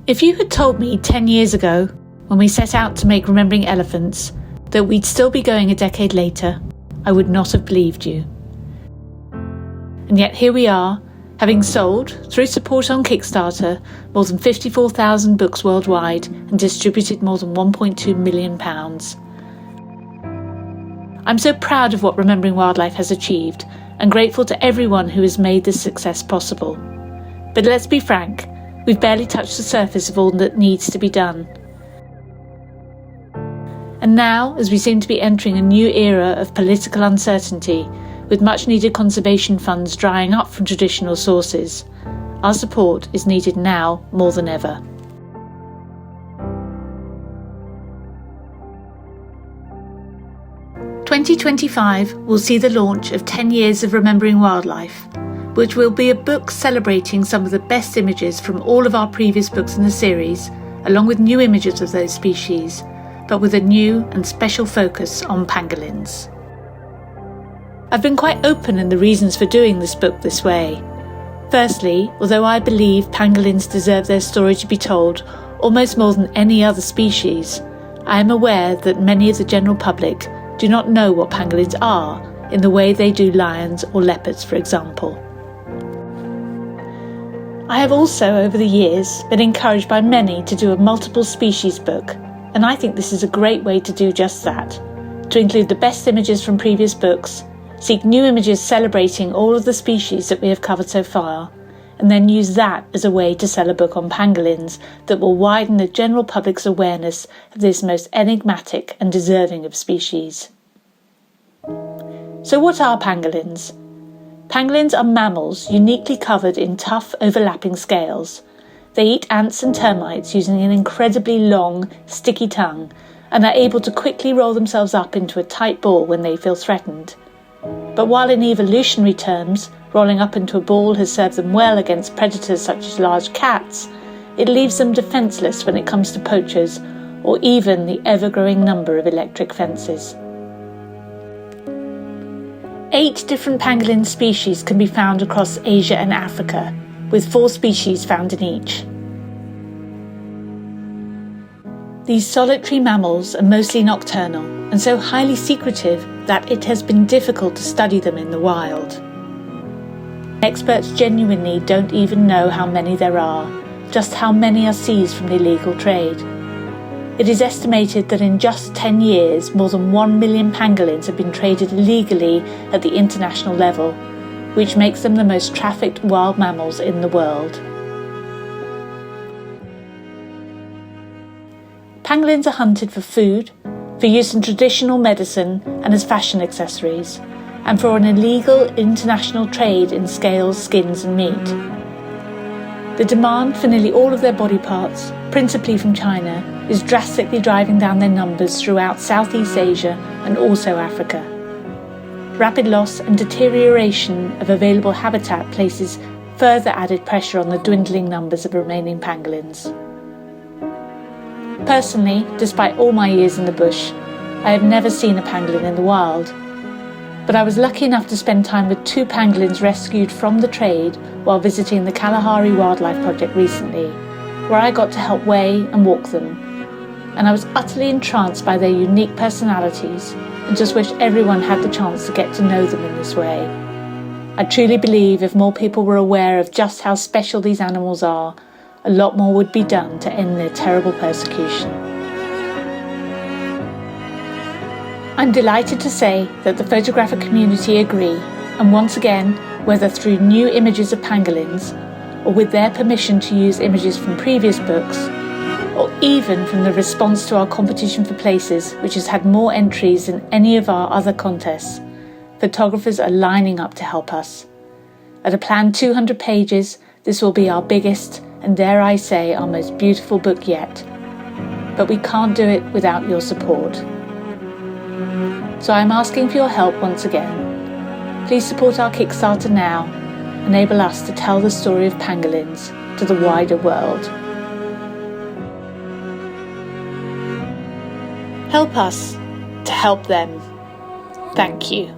If you had told me 10 years ago, when we set out to make Remembering Elephants, that we'd still be going a decade later, I would not have believed you. And yet here we are, having sold, through support on Kickstarter, more than 54,000 books worldwide and distributed more than £1.2 million. I'm so proud of what Remembering Wildlife has achieved and grateful to everyone who has made this success possible. But let's be frank, we've barely touched the surface of all that needs to be done. And now, as we seem to be entering a new era of political uncertainty, with much needed conservation funds drying up from traditional sources, our support is needed now more than ever. "2025 will see the launch of 10 Years of Remembering Wildlife, which will be a book celebrating some of the best images from all of our previous books in the series, along with new images of those species, but with a new and special focus on pangolins. I've been quite open in the reasons for doing this book this way. Firstly, although I believe pangolins deserve their story to be told almost more than any other species, I am aware that many of the general public do not know what pangolins are in the way they do lions or leopards, for example. I have also, over the years, been encouraged by many to do a multiple species book, and I think this is a great way to do just that, to include the best images from previous books, seek new images celebrating all of the species that we have covered so far, and then use that as a way to sell a book on pangolins that will widen the general public's awareness of this most enigmatic and deserving of species. So what are pangolins? Pangolins are mammals uniquely covered in tough, overlapping scales. They eat ants and termites using an incredibly long, sticky tongue, and are able to quickly roll themselves up into a tight ball when they feel threatened. But while in evolutionary terms, rolling up into a ball has served them well against predators such as large cats, it leaves them defenceless when it comes to poachers, or even the ever-growing number of electric fences. 8 different pangolin species can be found across Asia and Africa, with 4 species found in each. These solitary mammals are mostly nocturnal and so highly secretive that it has been difficult to study them in the wild. Experts genuinely don't even know how many there are, just how many are seized from the illegal trade. It is estimated that in just 10 years, more than 1 million pangolins have been traded illegally at the international level, which makes them the most trafficked wild mammals in the world. Pangolins are hunted for food, for use in traditional medicine and as fashion accessories, and for an illegal international trade in scales, skins and meat. The demand for nearly all of their body parts, principally from China, is drastically driving down their numbers throughout Southeast Asia and also Africa. Rapid loss and deterioration of available habitat places further added pressure on the dwindling numbers of remaining pangolins. Personally, despite all my years in the bush, I have never seen a pangolin in the wild. But I was lucky enough to spend time with 2 pangolins rescued from the trade while visiting the Kalahari Wildlife Project recently, where I got to help weigh and walk them. And I was utterly entranced by their unique personalities and just wish everyone had the chance to get to know them in this way. I truly believe if more people were aware of just how special these animals are, a lot more would be done to end their terrible persecution. I'm delighted to say that the photographic community agree, and once again, whether through new images of pangolins, or with their permission to use images from previous books, or even from the response to our competition for places, which has had more entries than any of our other contests, photographers are lining up to help us. At a planned 200 pages, this will be our biggest, and dare I say, our most beautiful book yet. But we can't do it without your support. So I'm asking for your help once again. Please support our Kickstarter now. Enable us to tell the story of pangolins to the wider world. Help us to help them. Thank you.